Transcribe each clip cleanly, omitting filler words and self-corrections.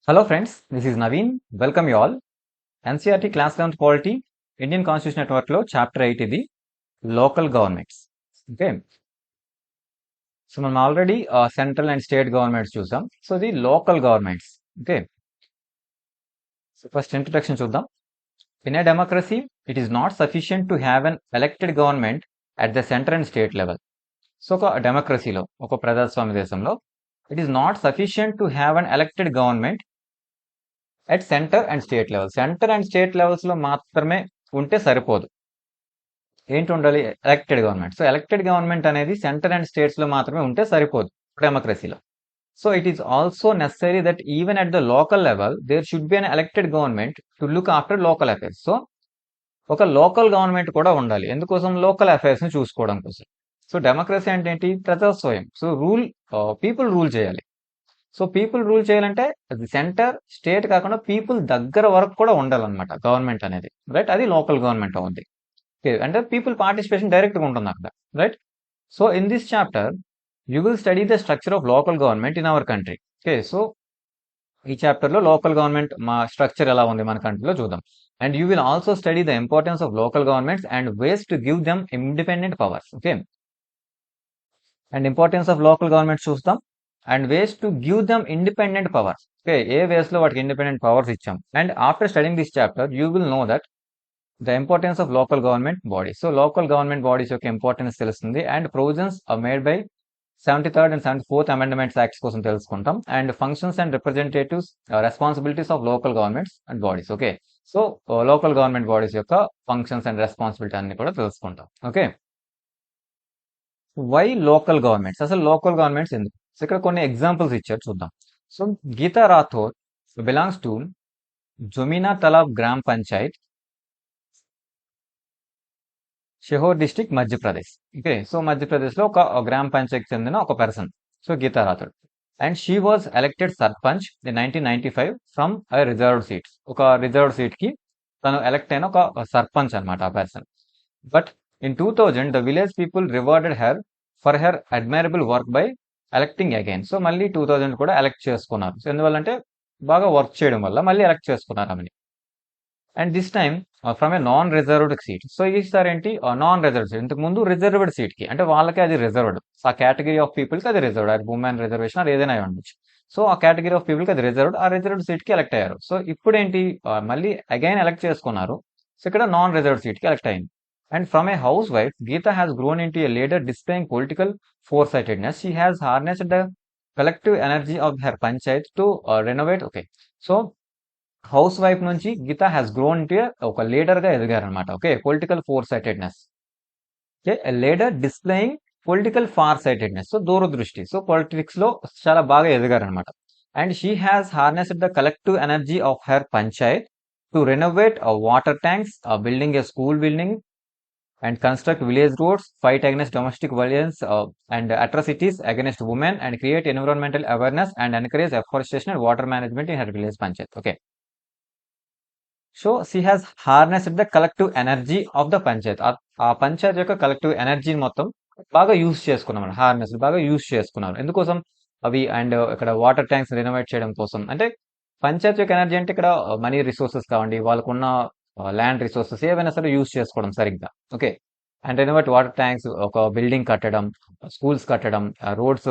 Hello friends, this is Naveen. Welcome you all. NCERT Class 11th Polity, Indian Constitution Network లో chapter 8 ఇది local governments. Okay, so మనం already central and state governments చూసాం. So ఇది local governments. Okay, so first introduction చూద్దాం. In a democracy it is not sufficient to have an elected government at the centre and state level. So ఒక డెమోక్రసీలో, ఒక ప్రజాస్వామ్య దేశంలో it is not sufficient to have an elected government at centre and state level. Centre and state levels లో మాత్రమే ఉంటే సరిపోదు. ఏంటి ఉండాలి? Elected government. So elected government అనేది సెంటర్ అండ్ స్టేట్స్ లో మాత్రమే ఉంటే సరిపోదు డెమోక్రసీలో. So it is also necessary that even at the local level there should be an elected government to look after local affairs. So ఒక local government కూడా ఉండాలి. ఎందుకోసం? లోకల్ అఫైర్స్ ని చూసుకోవడం కోసం. సో డెమోక్రసీ అంటే ఏంటి? ప్రజాస్వామ్యం. సో పీపుల్ రూల్ చేయాలి. సో పీపుల్ రూల్ చేయాలంటే అది సెంటర్ స్టేట్ కాకుండా పీపుల్ దగ్గర వరకు కూడా ఉండాలన్నమాట గవర్నమెంట్ అనేది. రైట్, అది లోకల్ గవర్నమెంట్ అవుతుంది. అంటే పీపుల్ పార్టిసిపేషన్ డైరెక్ట్ గా ఉంటుంది అక్కడ. Right. So in this chapter you will study the structure of local government in our country. Okay, so ఈ చాప్టర్ లో లోకల్ గవర్నమెంట్ మా స్ట్రక్చర్ ఎలా ఉంది మన కంట్రీలో చూద్దాం. And you will also study the importance of local governments and ways to give them independent powers. Okay, and importance of local government చూస్తాం and ways to give them independent powers. Okay, ఏ ways లో వాటికి independent powers ఇచ్చాం. And after studying this chapter you will know that the importance of local government bodies. So local government bodies యొక్క importance తెలుస్తుంది. And provisions made by 73rd and 74th amendments acts కోసం తెలుసుకుంటాం. And functions and representatives responsibilities of local governments and bodies. Okay, so local government bodies యొక్క functions and responsibility అన్ని కూడా తెలుసుకుంటాం. Okay, why local governments? అసలు local governments ఎందుకు? So ఇక్కడ కొన్ని ఎగ్జాంపుల్స్ ఇచ్చారు, చూద్దాం. So Geeta Rathore belongs to Jamunia Talab gram panchayat, Sehore district, Madhya Pradesh. Okay, so Madhya Pradesh లో ఒక గ్రామ పంచాయతీకి చెందిన ఒక person. So Geeta Rathod. And she was elected sarpanch in 1995 from reserved seats. ఒక రిజర్వ్డ్ సీట్ కి తను ఎలక్ట్ అయిన ఒక సర్పంచ్ అనమాట ఆ person. But in 2000 the village people rewarded her for her admirable work by electing again. So మళ్ళీ 2000 కూడా ఎలక్ట్ చేసుకున్నారు. సో ఎందువల్లంటే బాగా వర్క్ చేయడం వల్ల మళ్ళీ ఎలక్ట్ చేసుకున్నారు ఆమెని. And this time from A non reserved seat. So ఈసారి ఏంటి? Non reserved seat. ఇంతకు ముందు రిజర్వ్డ్ సీట్ కి, అంటే వాళ్ళకి అది రిజర్వ్డ్. సో ఆ కేటగిరీ ఆఫ్ పీపుల్ కి అది రిజర్వ్డ్. అది ఉమెన్ రిజర్వేషన్ అది ఏదైనా అయి ఉండొచ్చు. సో ఆ కేటగిరీ ఆఫ్ పీపుల్ కి అది రిజర్వ్డ్. ఆ రిజర్వ్డ్ సీట్ కి ఎలక్ట్ అయ్యారు. సో ఇప్పుడు ఏంటి? మళ్ళీ అగైన్ ఎలక్ట్ చేసుకున్నారు. సో ఇక్కడ నాన్ రిజర్వ్డ్ సీట్ కి ఎలక్ట్ అయింది. And from a housewife Geeta has grown into a leader displaying political far sightedness. She has harnessed the collective energy of her panchayat to renovate. Okay, so housewife నుంచి Geeta has grown to ఒక leader గా ఎదిగారనమాట. Okay, political far sightedness. Okay, leader displaying political far sightedness. So దూరదృష్టి. So politics లో చాలా బాగా ఎదిగారనమాట. And she has harnessed the collective energy of her panchayat to renovate water tanks, building a school building and construct village roads, fight against domestic violence and atrocities against women, and create environmental awareness and encourage afforestation and water management in her village panchayat. Okay, so she has harnessed the collective energy of the panchayat. ఆ పంచాయత్ యొక్క collective ఎనర్జీని మొత్తం బాగా use చేసుకున్నాం. Harness బాగా use చేసుకున్నారు. ఎందుకోసం? అవి అండ్ ఇక్కడ వాటర్ ట్యాంక్స్ రెనోవేట్ చేయడం కోసం. అంటే పంచాయత్ యొక్క ఎనర్జీ అంటే ఇక్కడ మనీ రిసోర్సెస్ కావండి, వాళ్ళకున్న ల్యాండ్ రిసోర్సెస్ ఏవైనా సరే యూజ్ చేసుకోవడం సరిగ్గా. Okay, and renovate water tanks, ఒక బిల్డింగ్ కట్టడం, స్కూల్స్ కట్టడం, రోడ్స్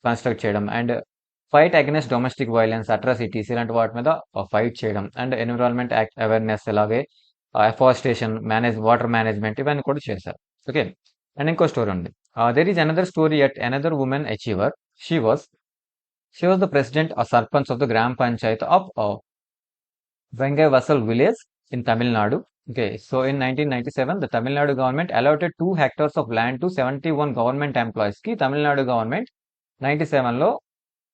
కన్స్ట్రక్ట్ చేయడం, and fight against domestic violence, atrocities ఇలాంటి వాటి మీద ఫైట్ చేయడం, అండ్ ఎన్విరాన్మెంట్ యాక్ట్ అవేర్నెస్, అలాగే అఫారెస్టేషన్, వాటర్ మేనేజ్మెంట్ ఇవన్నీ కూడా చేశారు. ఓకే, అండ్ ఇంకో స్టోరీ ఉంది. There is another story at another woman achiever. She was the president sarpanch of the gram panchayat of Vengai Vasal village in Tamil Nadu. Okay, so in 1997, the Tamil Nadu government allotted 2 hectares of land to 71 government employees కి Tamil Nadu government 97 లో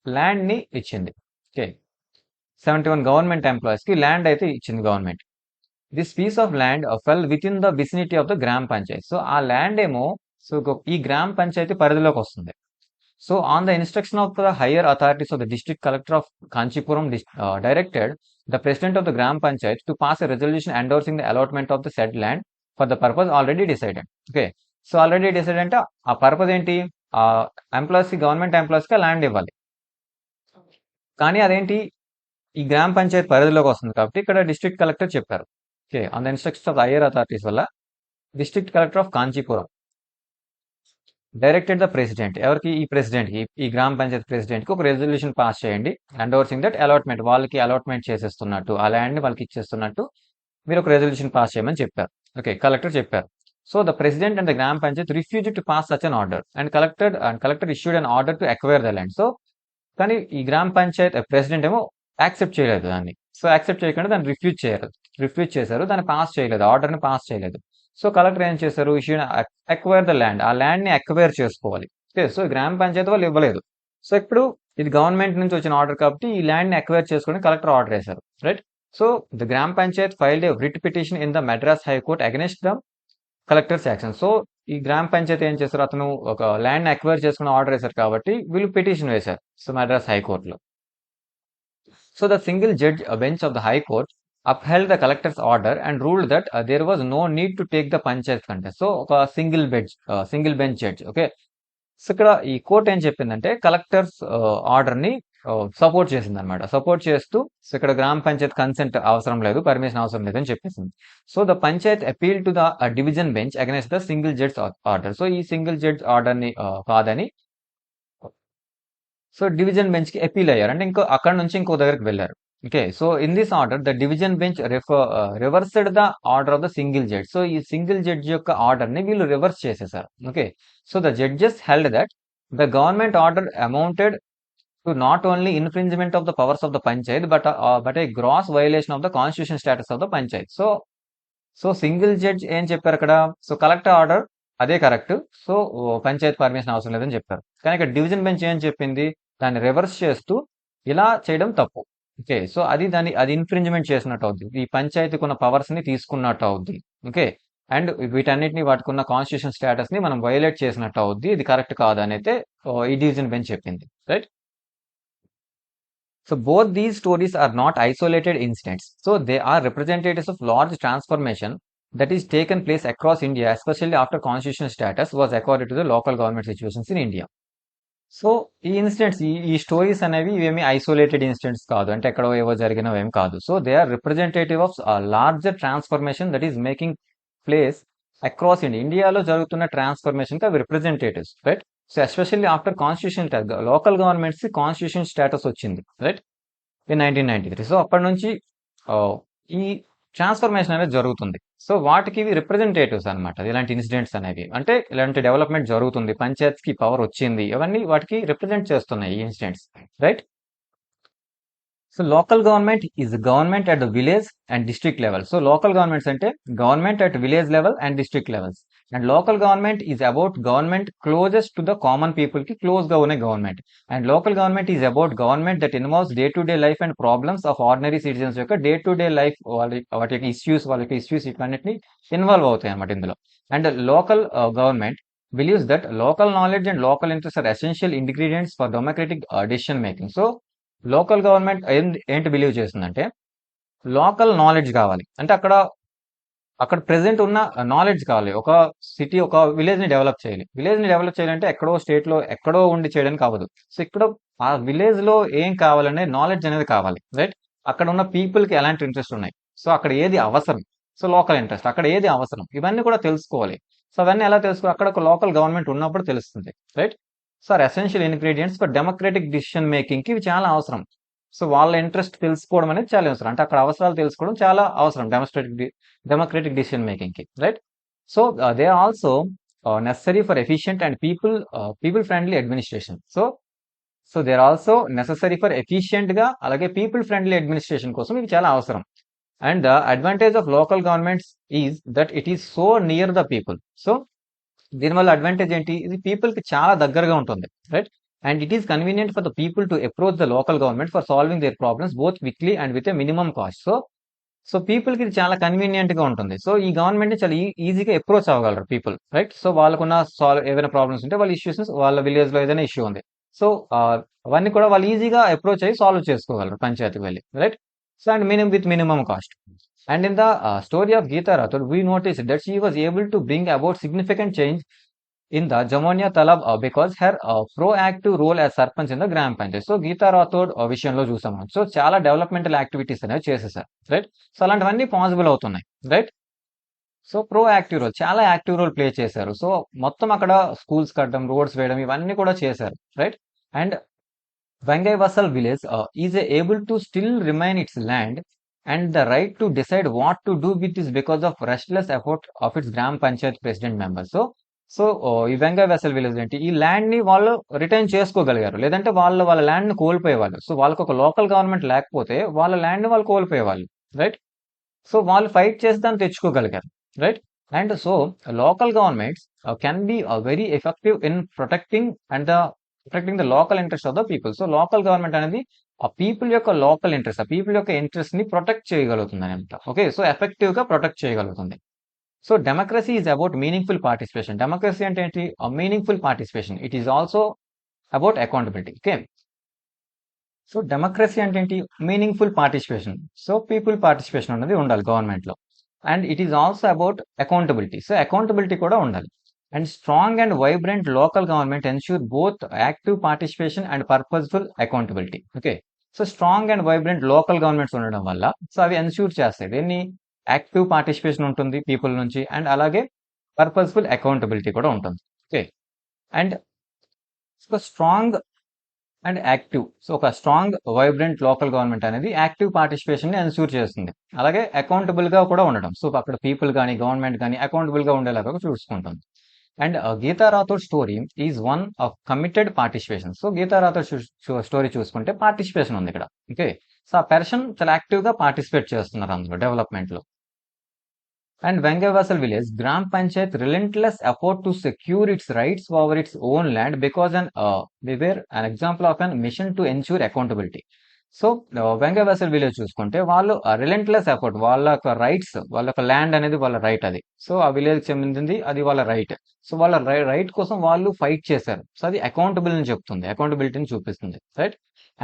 land ని ఇచ్చింది. Okay, 71 government employees కి land అయితే ఇచ్చింది government. This piece of land fell within the vicinity of the gram panchayat. So ఆ land ఏమో ఈ గ్రామ పంచాయతీ పరిధిలోకి వస్తుంది. So, on the instruction of the higher authorities of the district collector of Kanchipuram directed the president of the Gram Panchayat to pass a resolution endorsing the allotment of the said land for the purpose already decided. Okay, so already decided అంటే ఆ purpose ఏంటి? ఆ employees కి, government employees కి land ఇవ్వాలి. కానీ అదేంటి? ఈ గ్రామ పంచాయత్ పరిధిలోకి వస్తుంది కాబట్టి ఇక్కడ డిస్ట్రిక్ట్ కలెక్టర్ చెప్పారు. Okay, on the instructions of the higher authorities వల్ల district collector of Kanchipuram directed the president, ఎవరికి, ఈ ప్రెసిడెంట్ కి, ఈ గ్రామ పంచాయత్ ప్రెసిడెంట్ కి ఒక రెజల్యూషన్ పాస్ చేయండి, ఎండోర్సింగ్ దట్ అలాట్మెంట్, వాళ్ళకి అలాట్మెంట్ చేసేస్తున్నట్టు, ఆ ల్యాండ్ ని వాళ్ళకి ఇచ్చేస్తున్నట్టు మీరు ఒక రెజల్యూషన్ పాస్ చేయమని చెప్పారు. ఓకే, కలెక్టర్ చెప్పారు. So the president and the gram panchayat refuse to pass such an order and collector issued an order to acquire the land. So కానీ ఈ గ్రామ పంచాయత్ ప్రెసిడెంట్ ఏమో యాక్సెప్ట్ చేయలేదు దాన్ని. సో యాక్సెప్ట్ చేయకుండా దాన్ని రిఫ్యూజ్ చేశారు, దాన్ని పాస్ చేయలేదు, ఆర్డర్ ని పాస్ చేయలేదు. సో కలెక్టర్ ఏం చేశారు, ఇష్యూడ్ అక్వైర్ ద ల్యాండ్, ఆ ల్యాండ్ ని అక్వైర్ చేసుకోవాలి. ఓకే, సో గ్రామ పంచాయతీ వాళ్ళు ఇవ్వలేదు. సో ఇప్పుడు ఇది గవర్నమెంట్ నుంచి వచ్చిన ఆర్డర్ కాబట్టి ఈ ల్యాండ్ ని అక్వైర్ చేసుకుని కలెక్టర్ ఆర్డర్ వేశారు, right. So the gram Panchayat filed A writ petition in the Madras high court against the collectors action. So ఈ గ్రామ పంచాయతీ ఏం చేశారు, అతను ఒక ల్యాండ్ అక్వైర్ చేసుకుని ఆర్డర్ వేశారు కాబట్టి వీళ్ళు పిటిషన్ వేశారు సో మద్రాస్ హైకోర్టులో. So the single judge bench of the high court upheld the collector's order and ruled that there was no need to take the panchayat contest. So ఒక single bench judge. Okay, so ఇక్కడ ఈ court ఏం చెప్పిందంటే collectors order ని support చేసింది అనమాట. Support చేస్తూ so ఇక్కడ గ్రామ పంచాయత్ కన్సెంట్ అవసరం లేదు, పర్మిషన్ అవసరం లేదు అని చెప్పేసింది. So the Panchayat appeal to the division bench against the single judge order. So ఈ సింగిల్ జడ్జ్ ఆర్డర్ ని కాదని సో డివిజన్ బెంచ్ కి అపీల్ అయ్యారు, అంటే అక్కడ నుంచి ఇంకో దగ్గరికి వెళ్ళారు. Okay, so in this order the division bench reversed the order of the single judge. So ఈ సింగిల్ జడ్జ్ యొక్క ఆర్డర్ ని వీళ్ళు రివర్స్ చేసేసారు. Okay, so the judges held that the government order amounted to not only infringement of the powers of the panchayat but a gross violation of the constitution status of the Panchayat. So single judge ఏం చెప్పారు అక్కడ, so collector order అదే correct, so panchayat permission అవసరం లేదని చెప్పారు. కానీ ఇక్కడ division bench ఏం చెప్పింది, దాన్ని రివర్స్ చేస్తూ ఇలా చేయడం తప్పు. ఓకే, సో అది ఇన్ఫ్రింజ్మెంట్ చేసినట్టు అవుద్ది, ఈ పంచాయతీకి ఉన్న పవర్స్ ని తీసుకున్నట్టు అవుద్ది. ఓకే, అండ్ వీటన్నిటిని వాటికున్న కాన్స్టిట్యూషన్ స్టేటస్ ని మనం వైలేట్ చేసినట్టు అవుద్ది, ఇది కరెక్ట్ కాదని అయితే ఈ డివిజన్ బెంచ్ చెప్పింది, right. So both these stories are not isolated incidents. So they are representatives of large transformation that is taken place across India, especially after constitutional status was accorded to the local government situations in India. So ఈ incidents, ఈ stories అనేవి ఇవేమి isolated incidents కాదు, అంటే ఎక్కడో ఏవో జరిగినవి ఏం కాదు. So they are representative of larger transformation that is making place across India. ఇండియాలో జరుగుతున్న ట్రాన్స్ఫర్మేషన్ కి అవి representatives, right. So especially after constitution local governments కి కాన్స్టిట్యూషన్ స్టేటస్ వచ్చింది, రైట్, ఇన్ 1993. సో అప్పటి నుంచి ఈ ట్రాన్స్ఫర్మేషన్ అనేది జరుగుతుంది. సో వాటికి ఇవి రిప్రజెంటేటివ్స్ అనమాట, ఇలాంటి ఇన్సిడెంట్స్ అనేవి, అంటే ఇలాంటి డెవలప్మెంట్ జరుగుతుంది, పంచాయత్ కి పవర్ వచ్చింది, ఇవన్నీ వాటికి రిప్రజెంట్ చేస్తున్నాయి ఈ incidents, right. So local government is government at the village and district level. So local governments అంటే government at village level and district levels. And local government is about government closest to the common people కి close గా ఉన్న government. And local government is about government that involves day to day life and problems of ordinary citizens యొక్క day to day life, వాటి యొక్క issues ఇవన్నిటిని involve అవుతాయి అనమాట ఇందులో. And local government believes that local knowledge and local interest are essential ingredients for democratic decision making. So local government ఏంటి believe చేస్తుందంటే local knowledge కావాలి, అంటే అక్కడ ప్రెసెంట్ ఉన్న నాలెడ్జ్ కావాలి. ఒక సిటీ, ఒక విలేజ్ ని డెవలప్ చేయాలి. విలేజ్ ని డెవలప్ చేయాలంటే ఎక్కడో స్టేట్ లో ఎక్కడో ఉండి చేయడానికి అవ్వదు. సో ఇక్కడ ఆ విలేజ్ లో ఏం కావాలనే నాలెడ్జ్ అనేది కావాలి, రైట్. అక్కడ ఉన్న పీపుల్ కి ఎలాంటి ఇంట్రెస్ట్ ఉన్నాయి, సో అక్కడ ఏది అవసరం, సో లోకల్ ఇంట్రెస్ట్, అక్కడ ఏది అవసరం, ఇవన్నీ కూడా తెలుసుకోవాలి. సో అవన్నీ ఎలా తెలుసుకోవాలి, అక్కడ ఒక లోకల్ గవర్నమెంట్ ఉన్నప్పుడు తెలుస్తుంది, right. So are essential ingredients for democratic decision making కి ఇవి చాలా అవసరం. సో వాళ్ళ ఇంట్రెస్ట్ తెలుసుకోవడం అనేది చాలా అవసరం, అంటే అక్కడ అవసరాలు తెలుసుకోవడం చాలా అవసరం డెమోక్రటిక్ డిసిషన్ మేకింగ్ కి, right. So they are also necessary for efficient and people friendly administration. So they are also necessary for efficient గా, అలాగే పీపుల్ ఫ్రెండ్లీ అడ్మినిస్ట్రేషన్ కోసం ఇవి చాలా అవసరం. And the advantage of local governments is that it is so near the people. So దీనివల్ల advantage ఏంటి, ఇది people కి చాలా దగ్గరగా ఉంటుంది, right. And it is convenient for the people to approach the local government for solving their problems both quickly and with a minimum cost. So people కి ఇది చాలా కన్వీనియంట్ గా ఉంటుంది. సో ఈ గవర్నమెంట్ ని చాలా ఈజీగా అప్రోచ్ అవ్వగలరు పీపుల్, రైట్. సో వాళ్ళకున్న ఏదైనా ప్రాబ్లమ్స్ ఉంటే వాళ్ళ ఇష్యూస్, వాళ్ళ విలేజ్ లో ఏదైనా ఇష్యూ ఉంది, సో అవన్నీ కూడా వాళ్ళు ఈజీగా అప్రోచ్ అయ్యి సాల్వ్ చేసుకోగలరు పంచాయతీకి వెళ్ళి, right. So and with minimum cost. And in the story of Geeta Rathod, we noticed that she was able to bring about significant change in the Jamunia Talab because her proactive role as sarpanch in the gram panchayat. So Geeta Rathod విషయంలో చూసాం మనం. So చాలా developmental activities అనేవి చేసేసారు, right. So అలాంటివన్నీ possible అవుతున్నాయి, right. So active role, చాలా active role play చేశారు. సో మొత్తం అక్కడ స్కూల్స్ కట్టడం, రోడ్స్ వేయడం, ఇవన్నీ కూడా చేశారు, right. And Vangaivassal village is able to still remain its land and the right to decide what to do with this because of restless effort of its Gram Panchayat president members. So ఈ వెంగైవాసల్ village ఏంటి, ఈ land ని వాళ్ళు retain చేసుకోగలిగారు, లేదంటే వాళ్ళ land ని కోల్పోయేవాళ్ళు. So వాళ్ళకి ఒక లోకల్ గవర్నమెంట్ లేకపోతే వాళ్ళ ల్యాండ్ ని వాళ్ళు కోల్పోయేవాళ్ళు, రైట్. సో వాళ్ళు ఫైట్ చేసి దాన్ని తెచ్చుకోగలిగారు, right. And so local governments can be very effective in protecting the local interest of the people. So local government అనేది ఆ పీపుల్ యొక్క లోకల్ ఇంట్రెస్ట్, ఆ పీపుల్ యొక్క ఇంట్రెస్ట్ ని ప్రొటెక్ట్ చేయగలుగుతుంది అనమాట. ఓకే, సో ఎఫెక్టివ్ గా ప్రొటెక్ట్ చేయగలుగుతుంది. So democracy is about meaningful participation. Democracy అంటే ఏంటి? Meaningful participation. It is also about accountability. Okay, so democracy అంటే ఏంటి? Meaningful participation. So people participation అనేది ఉండాలి గవర్నమెంట్ లో. And it is also about accountability. So accountability కూడా ఉండాలి. And strong and vibrant local government ensure both active participation and purposeful accountability. Okay, so strong and vibrant local governments ఉండడం వల్ల so అవి ensure చేస్తాయి. దీన్ని active participation ఉంటుంది people నుంచి, and అలాగే పర్పస్ఫుల్ అకౌంటబిలిటీ కూడా ఉంటుంది. Okay, and so strong and active. So ఒక స్ట్రాంగ్ వైబ్రెంట్ లోకల్ గవర్నమెంట్ అనేది యాక్టివ్ పార్టిసిపేషన్ ని ఎన్ష్యూర్ చేస్తుంది, అలాగే అకౌంటబుల్ గా కూడా ఉండడం. సో అక్కడ పీపుల్ కానీ గవర్నమెంట్ కానీ అకౌంటబుల్ గా ఉండేలాగా చూసుకుంటుంది. And Geeta Rathod story is one of committed participation. So Geeta Rathod story చూసుకుంటే పార్టిసిపేషన్ ఉంది ఇక్కడ. ఓకే, సో ఆ పర్సన్ చాలా యాక్టివ్ గా పార్టిసిపేట్ చేస్తున్నారు అందులో డెవలప్మెంట్ లో. And Vengaivasal village gram panchayat relentless effort to secure its rights over its own land because they were an example of an mission to ensure accountability. So Vengaivasal village చూసుకుంటే వాళ్ళు relentless effort, వాళ్ళ యొక్క rights, వాళ్ళ యొక్క ల్యాండ్ అనేది వాళ్ళ రైట్ అది. సో ఆ విలేజ్ చెందింది, అది వాళ్ళ రైట్. సో వాళ్ళ రైట్ కోసం వాళ్ళు ఫైట్ చేశారు. సో అది అకౌంటబుల్ అని చెప్తుంది, అకౌంటబిలిటీని చూపిస్తుంది, right.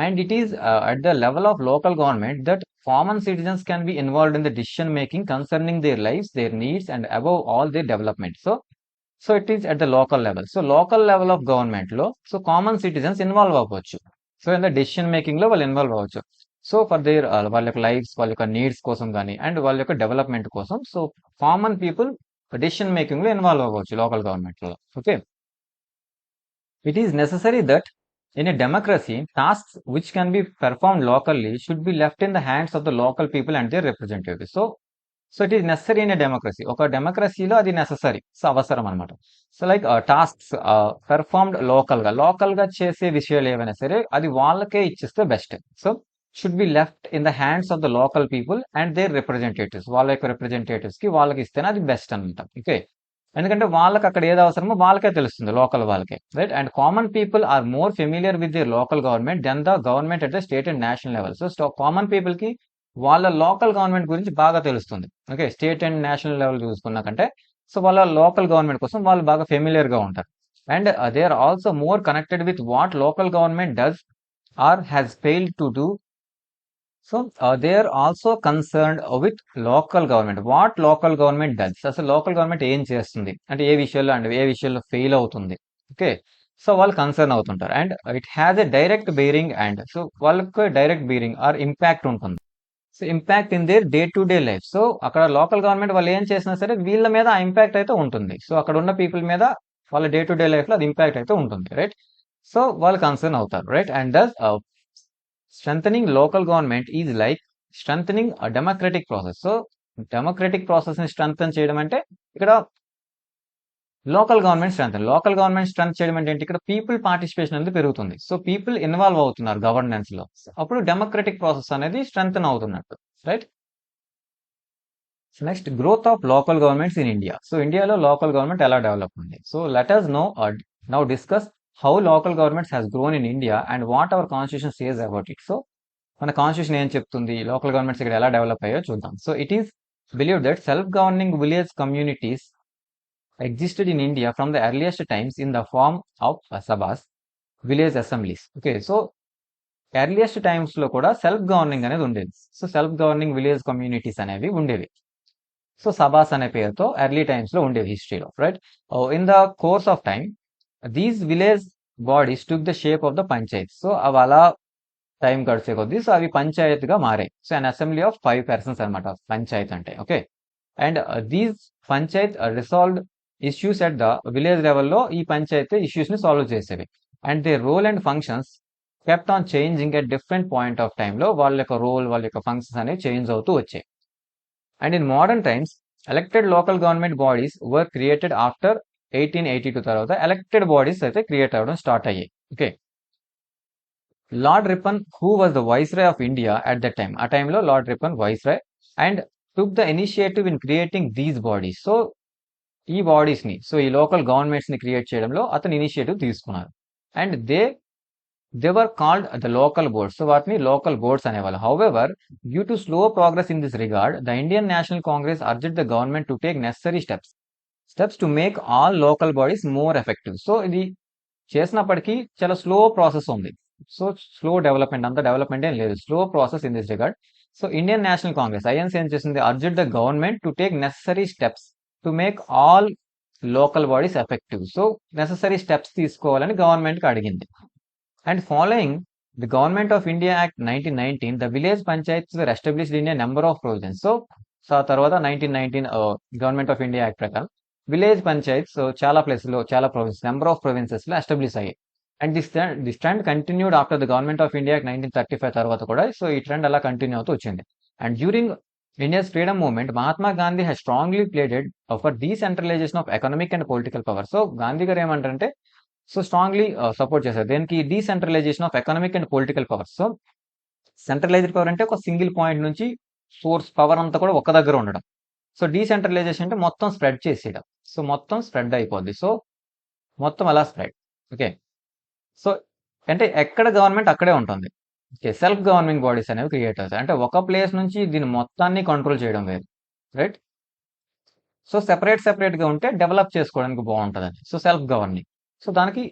And it is at the level of local government that common citizens can be involved in the decision making concerning their lives, their needs and above all their development. So it is at the local level. So local level of government లో so common citizens involve అవ్వచ్చు. So in the decision making లో వాళ్ళు involve అవ్వచ్చు. So for their వాళ్ళ యొక్క lifes, వాళ్ళ యొక్క needs కోసం కానీ అండ్ వాళ్ళ యొక్క డెవలప్మెంట్ కోసం so common people decision making లో ఇన్వాల్వ్ అవ్వచ్చు లోకల్ గవర్నమెంట్ లో. Okay, it is necessary that in a democracy tasks which can be perform locally should be left in the hands of the local people and their representatives. So it is necessary in a democracy. ఒక డెమోక్రసీలో అది necessary, so అవసరం అనమాట. సో like tasks performed local గా చేసే విషయాలు ఏవైనా సరే అది వాళ్ళకే ఇచ్చిస్తే best. So should be left in the hands of the local people and their representatives. వాళ్ళ యొక్క రిప్రజెంటేటివ్స్ కి వాళ్ళకి ఇస్తేనే అది బెస్ట్ అనమాట. ఓకే, ఎందుకంటే వాళ్ళకి అక్కడ ఏది అవసరమో వాళ్ళకే తెలుస్తుంది, లోకల్ వాళ్ళకే, right. And common people are more familiar with their local government then the government at the state and national level. So common people కి వాళ్ళ లోకల్ గవర్నమెంట్ గురించి బాగా తెలుస్తుంది. Okay, state and national level చూసుకున్నా కంటే so వాళ్ళ local government కోసం వాళ్ళు బాగా ఫెమిలియర్ గా ఉంటారు. And they are also more connected with what local government does or has failed to do. So they are also concerned with local government, what local government does. అసలు local government ఏం చేస్తుంది అంటే ఏ విషయాల్లో and ఏ విషయాల్లో fail అవుతుంది. Okay, so వాళ్ళు concern అవుతుంటారు. And it has a direct bearing and so వాళ్ళకి డైరెక్ట్ బేరింగ్ ఆర్ ఇంపాక్ట్ ఉంటుంది. So impact in their day to day life. So అక్కడ లోకల్ గవర్నమెంట్ వాళ్ళు ఏం చేసినా సరే వీళ్ళ మీద ఆ ఇంపాక్ట్ అయితే ఉంటుంది. సో అక్కడ ఉన్న పీపుల్ మీద వాళ్ళ డే టు డే లైఫ్ లో అది ఇంపాక్ట్ అయితే ఉంటుంది, రైట్. సో వాళ్ళు కన్సర్న్ అవుతారు, right. And thus strengthening local government is like strengthening democratic process. So democratic process ని స్ట్రెంథన్ చేయడం అంటే ఇక్కడ లోకల్ గవర్నమెంట్ స్ట్రెంత్ చేయడం అంటే ఏంటి? ఇక్కడ పీపుల్ పార్టిసిపేషన్ అనేది పెరుగుతుంది. సో పీపుల్ ఇన్వాల్వ్ అవుతున్నారు గవర్నెన్స్ లో, అప్పుడు డెమోక్రటిక్ ప్రాసెస్ అనేది స్ట్రెంథన్ అవుతున్నట్టు, right. Next growth of local governments in India. So ఇండియాలో లోకల్ గవర్నమెంట్ ఎలా డెవలప్ ఉంది? So let us know now discuss how local governments has grown in India and what our constitution says about it. So మన constitution ఏం చెప్తుంది, local governments ఇక్కడ ఎలా develop అయ్యో చూద్దాం. So it is believe that self governing village communities existed in India from the earliest times in the form of sabhas, village assemblies. Okay, so earliest times లో కూడా self governing అనేది ఉండేది. So self governing village communities అనేవి ఉండేవి. So సభాస్ అనే పేరుతో early times లో ఉండేవి హిస్టరీలో, right. In the course of time these village bodies took the shape of the Panchayat. So అవి అలా టైం గడిచే కొద్దీ సో అవి పంచాయతీగా మారాయి. So an assembly of 5 persons అనమాట పంచాయత్ అంటే. Okay. And these panchayat resolved issues at the village లెవెల్లో ఈ పంచాయతీ ఇష్యూస్ ని సాల్వ్ చేసేవి. And they role and functions kept on changing at different point of time లో వాళ్ళ యొక్క రోల్, వాళ్ళ యొక్క ఫంక్షన్స్ అనేవి చేంజ్ అవుతూ వచ్చాయి. And in modern times elected local government bodies were created after 1882 తర్వాత ఎలక్టెడ్ బాడీస్ అయితే క్రియేట్ అవ్వడం స్టార్ట్ అయ్యాయి. Okay. Lord Ripon who was the viceroy of India at that time, ఆ టైంలో Lord Ripon viceroy and took the initiative in creating these bodies. So ఈ bodies ని, so ఈ local governments ని create చేయడంలో అతను ఇనిషియేటివ్ తీసుకున్నారు. And they were called the local boards. So వాటిని లోకల్ బోర్డ్స్ అనేవాళ్ళు. However due to slow progress in this regard the Indian National Congress urged the government to take necessary steps to make all local bodies more effective. So ఇది చేసినప్పటికీ చాలా slow process ఉంది. So slow development, అంత development ఏం లేదు, slow process in this regard. So Indian National Congress INC ఏం చేసింది, urged the government to take necessary steps to make all local bodies effective. So necessary steps తీసుకోవాలని గవర్నమెంట్ కి అడిగింది. And following the government of India act 1919 the village panchayats were established in a number of provisions. So ఆ తర్వాత 1919 government of India act ప్రకారం village panchayats చాలా places లో, చాలా province, number of provinces లో ఎస్టాబ్లిష్ అయ్యాయి. And this trend continued after the government of India 1935 తర్వాత కూడా. సో ఈ ట్రెండ్ అలా కంటిన్యూ అవుతూ వచ్చింది. And during India's freedom movement Mahatma Gandhi has strongly pleaded for decentralisation of economic and political power. So Gandhi garu ఏమంటారంటే, so strongly support చేశారు దేనికి, decentralisation of economic and political power. So centralised power అంటే ఒక single point నుంచి source power అంతా కూడా ఒక దగ్గర ఉండడం. సో డీసెంట్రలైజేషన్ అంటే మొత్తం స్ప్రెడ్ చేసేయడం. సో మొత్తం స్ప్రెడ్ అయిపోద్ది. సో మొత్తం అలా స్ప్రెడ్. ఓకే. సో అంటే ఎక్కడ గవర్నమెంట్ అక్కడే ఉంటుంది. ఓకే. సెల్ఫ్ గవర్నింగ్ బాడీస్ అనేవి క్రియేట్ అవుతాయి. అంటే ఒక ప్లేస్ నుంచి దీని మొత్తాన్ని కంట్రోల్ చేయడం వేరు, రైట్. సో సెపరేట్ గా ఉంటే డెవలప్ చేసుకోవడానికి బాగుంటుందని. So self governing. సో దానికి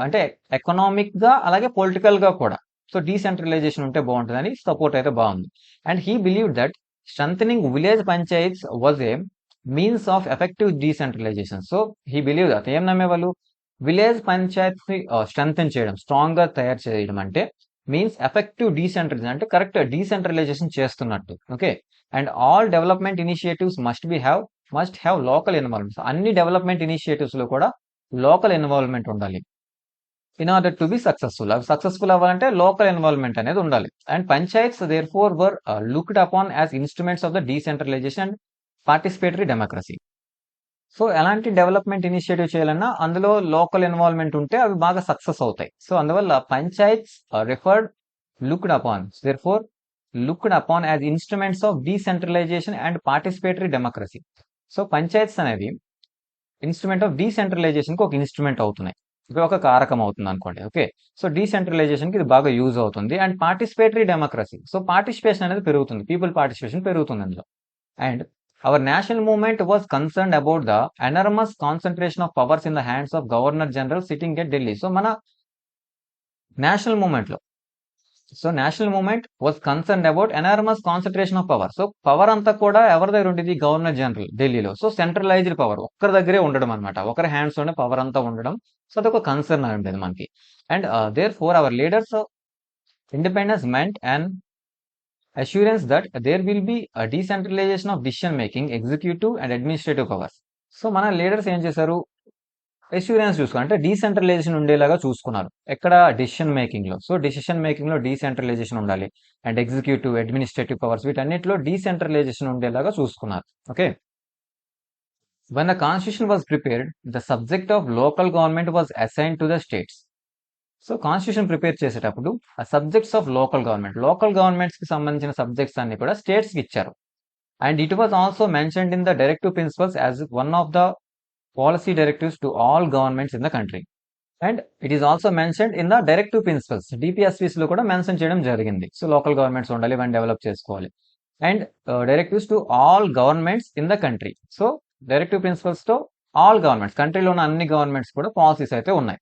అంటే ఎకనామిక్ గా అలాగే పొలిటికల్ గా కూడా. సో డీసెంట్రలైజేషన్ ఉంటే బాగుంటుందని సపోర్ట్ అయితే బాగుంది. And he believe that strengthening village panchayats was a means of effective decentralisation. So he believe that, ఏం నమ్మేవాళ్ళు, విలేజ్ పంచాయత్ ని స్ట్రెంథన్ చేయడం, స్ట్రాంగ్ గా తయారు చేయడం అంటే మీన్స్ ఎఫెక్టివ్ డీసెంట్రలైజేషన్, అంటే కరెక్ట్ డీసెంట్రలైజేషన్ చేస్తున్నట్టు. Okay. And all development initiatives must have local involvement. అన్ని డెవలప్మెంట్ ఇనిషియేటివ్స్ లో కూడా లోకల్ ఇన్వాల్వ్మెంట్ ఉండాలి. In order to be successful, అవి సక్సెస్ఫుల్ అవ్వాలంటే లోకల్ ఇన్వాల్వ్మెంట్ అనేది ఉండాలి. And panchayats therefore were looked upon as instruments of the decentralisation and participatory democracy. So ఎలాంటి development initiative చేయాలన్నా అందులో లోకల్ ఇన్వాల్వ్మెంట్ ఉంటే అవి బాగా సక్సెస్ అవుతాయి. సో అందువల్ల panchayats looked upon as instruments of decentralisation and participatory democracy. So panchayats అనేవి instrument of decentralisation కి ఒక ఇన్స్ట్రుమెంట్ అవుతున్నాయి, ఒక కారకం అవుతుంది అనుకోండి. ఓకే. సో డీసెంట్రలైజేషన్ కి ఇది బాగా యూజ్ అవుతుంది. And participatory democracy, so participation అనేది పెరుగుతుంది, పీపుల్ పార్టిసిపేషన్ పెరుగుతుంది అందులో. And our national movement was concerned about the enormous concentration of powers in the hands of Governor General sitting at Delhi. So మన national movement లో, so national movement was concern about enormous concentration of power. So power అంతా కూడా ఎవరి దగ్గర ఉండేది, governor general ఢిల్లీలో. So centralised power ఒక్కరి దగ్గరే ఉండడం అనమాట, ఒకరి హ్యాండ్స్ లోనే పవర్ అంతా ఉండడం. సో అదొక కన్సర్న్ అని ఉండేది మనకి. And therefore our leaders independence ment and assurance that there will be a decentralization of decision making, executive and administrative powers. So మన లీడర్స్ ఏం చేశారు, అష్యూరెన్స్ చూసుకున్నారు, అంటే డీసెంట్రలైజేషన్ ఉండేలాగా చూసుకున్నారు. ఎక్కడ, డెసిషన్ మేకింగ్ లో. సో డెసిషన్ మేకింగ్ లో డీసెంట్రలైజేషన్ ఉండాలి. అండ్ ఎగ్జిక్యూటివ్, అడ్మినిస్ట్రేటివ్ పవర్స్, వీటన్నిటిలో డీసెంట్రలైజేషన్ ఉండేలాగా చూసుకున్నారు. Okay. When the constitution was prepared, the subject of local government was assigned to the states. So constitution prepare చేసేటప్పుడు ఆ సబ్జెక్ట్స్ ఆఫ్ లోకల్ గవర్నమెంట్స్ కి సంబంధించిన subjects అన్ని కూడా స్టేట్స్ కి ఇచ్చారు. And it was also mentioned in the directive principles as one of the policy directives to all governments in the country. And it is also mentioned in the directive principles, DPSPs లో కూడా mention చేయడం జరిగింది. So local governments ఉండాలి, ఇవన్నీ develop చేసుకోవాలి. And directives to all governments in the country. So directive principles తో all governments, కంట్రీలో ఉన్న అన్ని గవర్నమెంట్స్ కూడా పాలసీస్ అయితే ఉన్నాయి.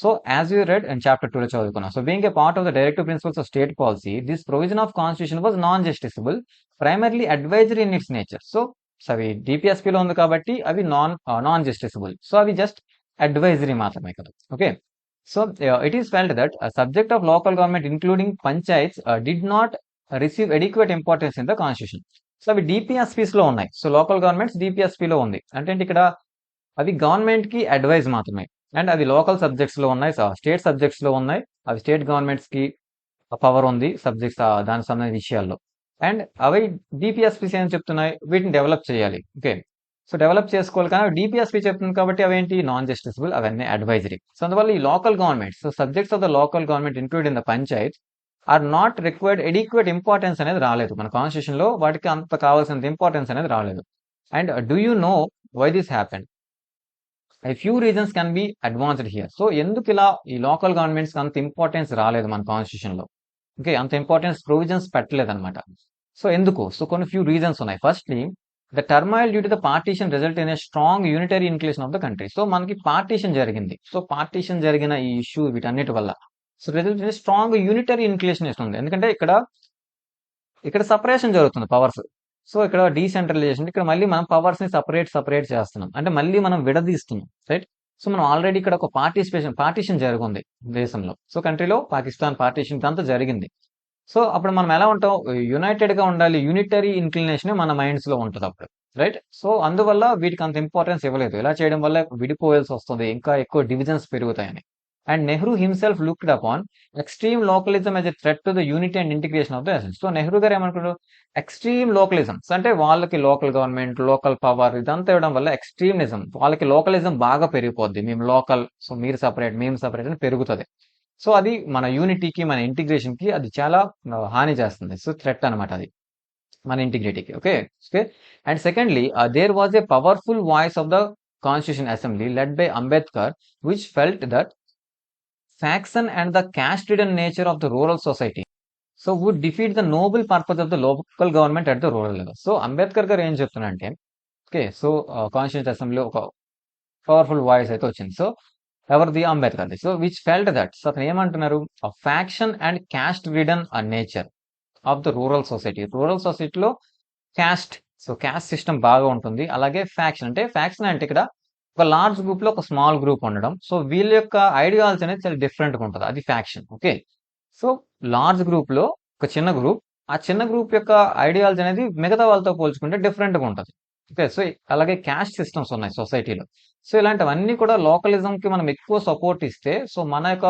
So as you read in chapter 2 చదువుకున్నాం. So being a part of the directive principles of state policy, this provision of constitution was non-justiciable, primarily advisory in its nature. So so అవి డిపిఎస్పిలో ఉంది కాబట్టి అవి non justiciable. So అవి just advisory మాత్రమే కదా. Okay. So it is felt that subject of local government including panchayats did not receive adequate importance in the constitution. So అవి DPSPs లో ఉన్నాయి. సో లోకల్ గవర్నమెంట్స్ డిపిఎస్పీలో ఉంది అంటే ఇక్కడ అవి గవర్నమెంట్ కి అడ్వైజ్ మాత్రమే. అండ్ అవి లోకల్ సబ్జెక్ట్స్ లో ఉన్నాయి, స్టేట్ సబ్జెక్ట్స్ లో ఉన్నాయి. అవి స్టేట్ గవర్నమెంట్స్ కి పవర్ ఉంది సబ్జెక్ట్స్ దానికి సంబంధించిన విషయాల్లో. అండ్ అవి డిపిఎస్పీస్ ఏం చెప్తున్నాయి, వీటిని డెవలప్ చేయాలి. ఓకే. సో డెవలప్ చేసుకోవాలి కానీ డిపిఎస్పీ చెప్తుంది కాబట్టి అవేంటి నాన్ జస్టిసబుల్, అవన్నీ అడ్వైజరీ. సో అందువల్ల ఈ local governments, so subjects of the local government include in the panchayat are not required adequate importance అనేది రాలేదు మన కాన్స్టిట్యూషన్ లో. వాటికి అంత కావాల్సినంత ఇంపార్టెన్స్ అనేది రాలేదు. And do you know why this happen? A few reasons can be advanced here. So ఎందుకు ఇలా ఈ లోకల్ గవర్నమెంట్స్ అంత ఇంపార్టెన్స్ రాలేదు మన కాన్స్టిట్యూషన్ లో? ఓకే, అంత ఇంపార్టెన్స్ ప్రొవిజన్స్ పెట్టలేదు అనమాట. సో ఎందుకు? సో కొన్ని ఫ్యూ రీజన్స్ ఉన్నాయి. Firstly the turmoil due to the partition result in a strong unitary inclination of the country. So మనకి పార్టీషన్ జరిగింది. సో పార్టీషన్ జరిగిన ఈ ఇష్యూ వీటన్నిటి వల్ల so result in strong unitary inclination ఉంది. ఎందుకంటే ఇక్కడ సపరేషన్ జరుగుతుంది పవర్స్. సో ఇక్కడ డీసెంట్రలైజేషన్, ఇక్కడ మళ్ళీ మనం పవర్స్ ని సపరేట్ చేస్తున్నాం, అంటే మళ్ళీ మనం విడదీస్తున్నాం, రైట్? సో మనం ఆల్రెడీ ఇక్కడ ఒక పార్టీషన్ జరుగుంది దేశంలో. సో కంట్రీలో పాకిస్తాన్ పార్టీషన్ అంతా జరిగింది. సో అప్పుడు మనం ఎలా ఉంటాం, యునైటెడ్ గా ఉండాలి, యూనిటరీ ఇన్క్లినేషన్ మన మైండ్స్ లో ఉంటుంది అప్పుడు, రైట్? సో అందువల్ల వీటికి అంత ఇంపార్టెన్స్ ఇవ్వలేదు. ఇలా చేయడం వల్ల విడిపోయాల్సి వస్తుంది, ఇంకా ఎక్కువ డివిజన్స్ పెరుగుతాయని. And Nehru himself looked upon extreme localism as a threat to the unity and integration of the essence. So Nehru garu ఏమనుకున్నారు, ఎక్స్ట్రీమ్ లోకలిజమ్స్ అంటే వాళ్ళకి లోకల్ గవర్నమెంట్, లోకల్ పవర్ ఇదంతా ఇవ్వడం వల్ల ఎక్స్ట్రీమిజం, వాళ్ళకి లోకలిజం బాగా పెరిగిపోద్ది. మేము లోకల్, సో మీరు సపరేట్, మేము సపరేట్ అని పెరుగుతుంది. సో అది మన యూనిటీకి, మన ఇంటిగ్రేషన్ కి అది చాలా హాని చేస్తుంది. సో థ్రెట్ అనమాట అది మన ఇంటిగ్రిటీకి. Okay. And secondly there was a powerful voice of the constitution assembly led by Ambedkar which felt that faction and the caste-ridden nature of the rural society so would defeat the noble purpose of the local government at the rural level. So Ambedkar గారు ఏం చెప్తున్నారంటే, okay, so constitution అసెంబ్లీలో ఒక powerful voice అయితే వచ్చింది. So ఎవరిది? Ambedkar the. So which felt that, so అతను ఏమంటున్నారు, faction and caste ridden nature of the rural society. Rural సొసైటీలో క్యాస్ట్, సో క్యాస్ట్ సిస్టమ్ బాగా ఉంటుంది. అలాగే ఫ్యాక్షన్ అంటే ఇక్కడ ఒక లార్జ్ గ్రూప్ లో ఒక స్మాల్ గ్రూప్ ఉండడం. సో వీళ్ళ యొక్క ఐడియాలజీ అనేది చాలా డిఫరెంట్ గా ఉంటుంది, అది faction. Okay. So large group లో ఒక చిన్న గ్రూప్, ఆ చిన్న గ్రూప్ యొక్క ఐడియాలజీ అనేది మిగతా వాళ్ళతో పోల్చుకుంటే డిఫరెంట్ గా ఉంటుంది. ఓకే. సో అలాగే క్యాస్ట్ సిస్టమ్స్ ఉన్నాయి సొసైటీలో. సో ఇలాంటివన్నీ కూడా లోకలిజం కి మనం ఎక్కువ సపోర్ట్ ఇస్తే, సో మన యొక్క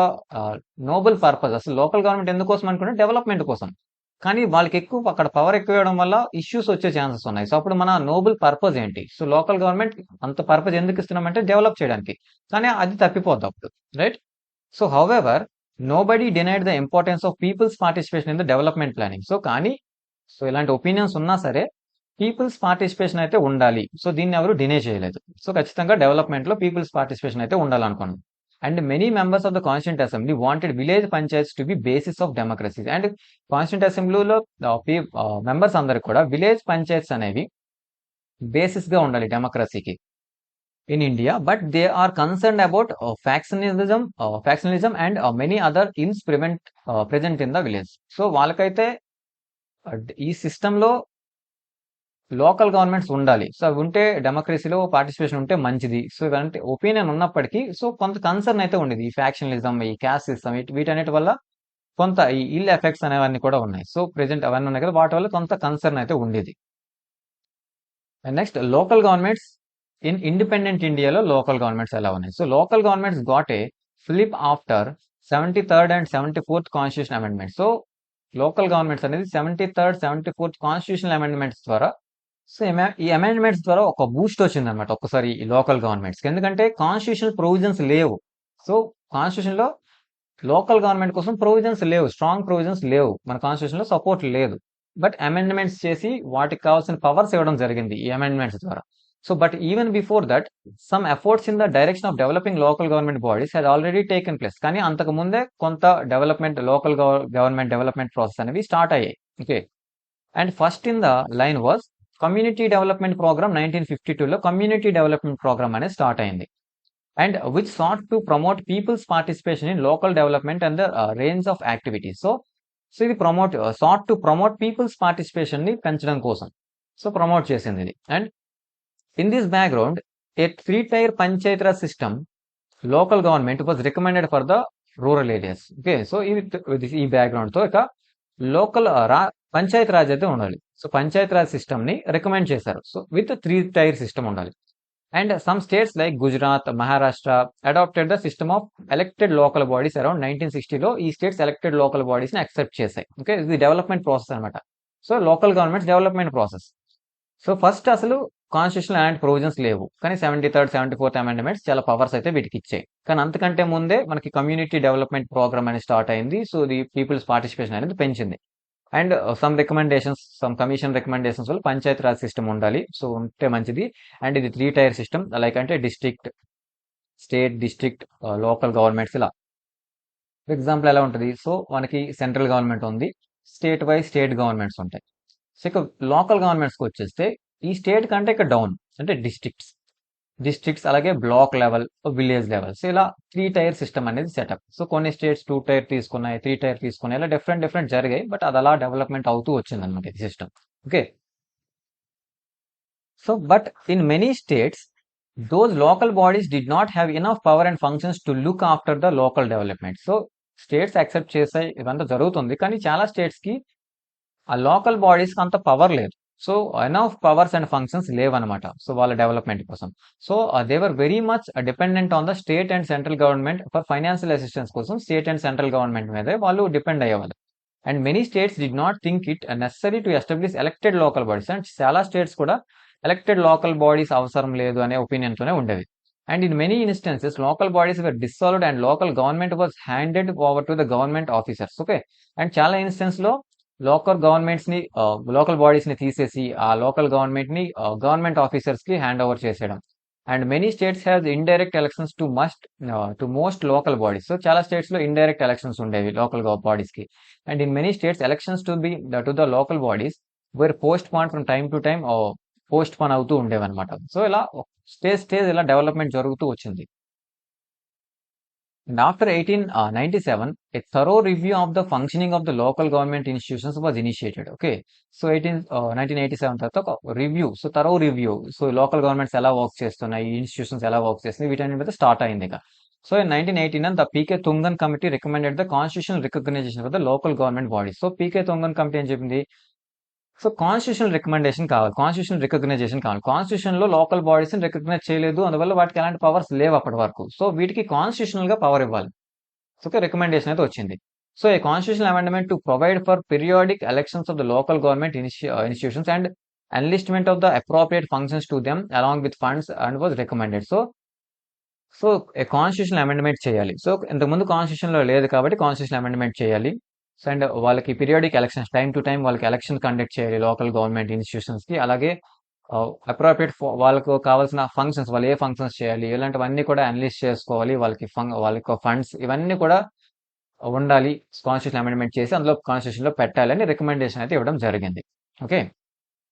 నోబెల్ పర్పస్, అసలు లోకల్ గవర్నమెంట్ ఎందుకోసం అనుకుంటే డెవలప్మెంట్ కోసం, కానీ వాళ్ళకి ఎక్కువ అక్కడ పవర్ ఎక్కువ ఇవ్వడం వల్ల ఇష్యూస్ వచ్చే ఛాన్సెస్ ఉన్నాయి. సో అప్పుడు మన నోబెల్ పర్పస్ ఏంటి? సో లోకల్ గవర్నమెంట్ అంత పర్పస్ ఎందుకు ఇస్తున్నామంటే డెవలప్ చేయడానికి, కానీ అది తప్పిపోద్ది అప్పుడు, right? So however nobody denied the importance of people's participation in the development planning. So కానీ సో ఇలాంటి ఒపీనియన్స్ ఉన్నా సరే పీపుల్స్ పార్టిసిపేషన్ అయితే ఉండాలి. సో దీన్ని ఎవరు డినే చేయలేదు. సో ఖచ్చితంగా డెవలప్మెంట్ లో పీపుల్స్ పార్టిసిపేషన్ అయితే ఉండాలనుకున్నాం. And many members of the constituent assembly wanted village panchayats to be basis of democracy. And constituent అసెంబ్లీలో మెంబర్స్ అందరికి కూడా విలేజ్ పంచాయత్స్ అనేవి బేసిస్ గా ఉండాలి డెమోక్రసీకి in India. But they are concerned about factionalism and many other ills present in the village. So వాళ్ళకైతే ఈ system లో లోకల్ గవర్నమెంట్స్ ఉండాలి. సో అవి ఉంటే డెమోక్రసీలో పార్టిసిపేషన్ ఉంటే మంచిది. సో ఇలాంటి ఒపీనియన్ ఉన్నప్పటికీ సో కొంత కన్సర్న్ అయితే ఉండేది. ఈ ఫ్యాక్షనలిజం, ఈ క్యాస్ట్ సిస్టమ్, వీటన్నిటి వల్ల కొంత ఈ ఇల్ ఎఫెక్ట్స్ అనేవన్నీ కూడా ఉన్నాయి. సో ప్రెజెంట్ అవన్నీ ఉన్నాయి కదా, వాటి వల్ల కొంత కన్సర్న్ అయితే ఉండేది. And next local governments in independent ఇండియాలో లోకల్ గవర్నమెంట్స్ ఎలా ఉన్నాయి? So local governments got a flip after 73rd and 74th constitution amendment. So local governments అనేది 73rd, 74th కాన్స్టిట్యూషనల్ అమెండ్మెంట్స్ ద్వారా, సో ఈ అమెండ్మెంట్స్ ద్వారా ఒక బూస్ట్ వచ్చింది అనమాట ఒక్కసారి ఈ లోకల్ గవర్నమెంట్స్. ఎందుకంటే కాన్స్టిట్యూషనల్ ప్రొవిజన్స్ లేవు. సో కాన్స్టిట్యూషన్ లో లోకల్ గవర్నమెంట్ కోసం ప్రొవిజన్స్ లేవు, స్ట్రాంగ్ ప్రొవిజన్స్ లేవు, మన కాన్స్టిట్యూషన్ లో సపోర్ట్ లేదు. బట్ అమెండ్మెంట్స్ చేసి వాటికి కావాల్సిన పవర్స్ ఇవ్వడం జరిగింది ఈ అమెండ్మెంట్స్ ద్వారా. So but even before that some efforts in the direction of developing local government bodies had already taken place. కానీ అంతకు ముందే కొంత development, local government development process అనేవి స్టార్ట్ అయ్యాయి. Okay. And first in the line was community development programme. 1952లో community development programme అనేది start అయింది. And which sought to promote people's participation in local development and the range of activities. So ఇది సాట్ to promote people's participation ని పెంచడం కోసం so promote చేసింది ఇది. And In this background, a three-tier Panchayat Raj system, local government was recommended for the rural areas. Okay, so ఈ background తో ఇక local Panchayat Raj అయితే ఉండాలి. సో పంచాయత్ రాజ్ సిస్టమ్ ని రికమెండ్ చేశారు. సో విత్ 3-tier సిస్టమ్ ఉండాలి. And some states like Gujarat, Maharashtra adopted the system of elected local bodies around 1960లో ఈ స్టేట్స్ ఎలక్టెడ్ లోకల్ బాడీస్ ని యాక్సెప్ట్ చేశాయి. ఓకే, ఇది డెవలప్మెంట్ ప్రాసెస్ అనమాట. So local governments development process. So first అసలు constitution అలాంటి provisions లేవు, కానీ 73rd 74th అమెండ్మెంట్స్ చాలా పవర్స్ అయితే వీటికి ఇచ్చాయి. కానీ అంతకంటే ముందే మనకి కమ్యూనిటీ డెవలప్మెంట్ ప్రోగ్రామ్ అనేది స్టార్ట్ అయింది. సో ది పీపుల్స్ పార్టిసిపేషన్ అనేది పెంచింది. And some recommendations, some commission recommendations వల్ల పంచాయత్ రాజ్ సిస్టమ్ ఉండాలి. సో ఉంటే మంచిది. అండ్ ఇది 3-tier సిస్టమ్, లైక్ అంటే district, state, district, local governments ఇలా. ఫర్ ఎగ్జాంపుల్ ఎలా ఉంటుంది? సో మనకి సెంట్రల్ గవర్నమెంట్ ఉంది, స్టేట్ వైజ్ స్టేట్ గవర్నమెంట్స్ ఉంటాయి. సో ఇక లోకల్ గవర్నమెంట్స్కి వచ్చేస్తే ఈ స్టేట్ కంటే ఇక డౌన్ అంటే డిస్ట్రిక్ట్స్ అలాగే block level, village level. So ఇలా 3-tier సిస్టమ్ అనేది సెటప్. సో కొన్ని స్టేట్స్ 2-tier తీసుకున్నాయి, 3-tier తీసుకున్నాయి, ఇలా డిఫరెంట్ జరిగాయి. బట్ అది అలా డెవలప్మెంట్ అవుతూ వచ్చింది అనమాట ఇది system. Okay, so but in many states those local bodies did not have enough power and functions to look after the local development. So states accept చేసాయి, ఇదంతా జరుగుతుంది. కానీ చాలా స్టేట్స్ కి ఆ లోకల్ బాడీస్ కి అంత పవర్ లేదు. So enough powers and functions లేవన్నమాట. సో వాళ్ళ డెవలప్మెంట్ కోసం. So they were very much dependent on the state and central government for financial assistance కోసం స్టేట్ అండ్ సెంట్రల్ గవర్నమెంట్ మీదే వాళ్ళు డిపెండ్ అయ్యేవాళ్ళు. And many states did not think it necessary to establish elected local bodies. And చాలా states కూడా elected local bodies అవసరం లేదు అనే opinion తోనే ఉండేవి. And in many instances local bodies were dissolved and local government was handed over to the government officers. Okay, and చాలా instance లో local governments ని, లోకల్ బాడీస్ ని తీసేసి ఆ లోకల్ గవర్నమెంట్ ని గవర్నమెంట్ ఆఫీసర్స్ కి హ్యాండ్ ఓవర్ చేసేయడం. And many states have indirect elections to most local bodies. So చాలా స్టేట్స్ లో ఇండైరెక్ట్ ఎలక్షన్స్ ఉండేవి లోకల్ బాడీస్ కి. And in many states elections to the local bodies were postpone from time to time post phone అవుతూ ఉండేవన్నమాట. So ఇలా stage ఇలా development జరుగుతూ వచ్చింది. And after 1897, a thorough review of the functioning of the local government institutions was initiated. Okay, so 1987 తర్వాత ఒక review, so thorough review, so local governments ఎలా work చేస్తున్నాయి, ఇన్స్టిట్యూషన్స్ ఎలా వర్క్ చేస్తున్నాయి, వీటన్నిటి మీద స్టార్ట్ అయింది ఇక. So in 1989 the PK Tungan committee recommended the constitutional recognition of the local government bodies. So PK Tungan committee ఏం చెప్పింది? సో కాన్స్టిట్యూషనల్ రికమెండేషన్ కావాలి, కాన్స్టిట్యూషనల్ రికగ్నైజేషన్ కావాలి. కాన్స్టిట్యూషన్ లో లోకల్ బాడీస్ ని రికగ్నైజ్ చేయలేదు, అందువల్ల వాటికి ఎలాంటి పవర్స్ లేవు అప్పటి వరకు. సో వీటికి కాన్స్టిట్యూషనల్ గా పవర్ ఇవ్వాలి. ఓకే, రికమెండేషన్ అయితే వచ్చింది. So A constitutional amendment to provide for periodic elections of the local government institutions and enlistment of the appropriate functions to them along with funds and was recommended. So A constitutional amendment చేయాలి. So ఇంతకుముందు constitution లో లేదు కాబట్టి constitutional amendment చేయాలి. And వాళ్ళకి periodic elections, time to time వాళ్ళకి election conduct చేయాలి local government institutions కి. అలాగే అప్రోప్రియేట్ వాళ్ళకు కావాల్సిన ఫంక్షన్స్, వాళ్ళు ఏ ఫంక్షన్స్ చేయాలి ఇలాంటివన్నీ కూడా అనలైజ్ చేసుకోవాలి. వాళ్ళకి ఫండ్స్ ఇవన్నీ కూడా ఉండాలి. కాన్స్టిట్యూషన్ అమెండ్మెంట్ చేసి అందులో కాన్స్టిట్యూషన్ లో పెట్టాలని రికమెండేషన్ అయితే ఇవ్వడం జరిగింది. ఓకే,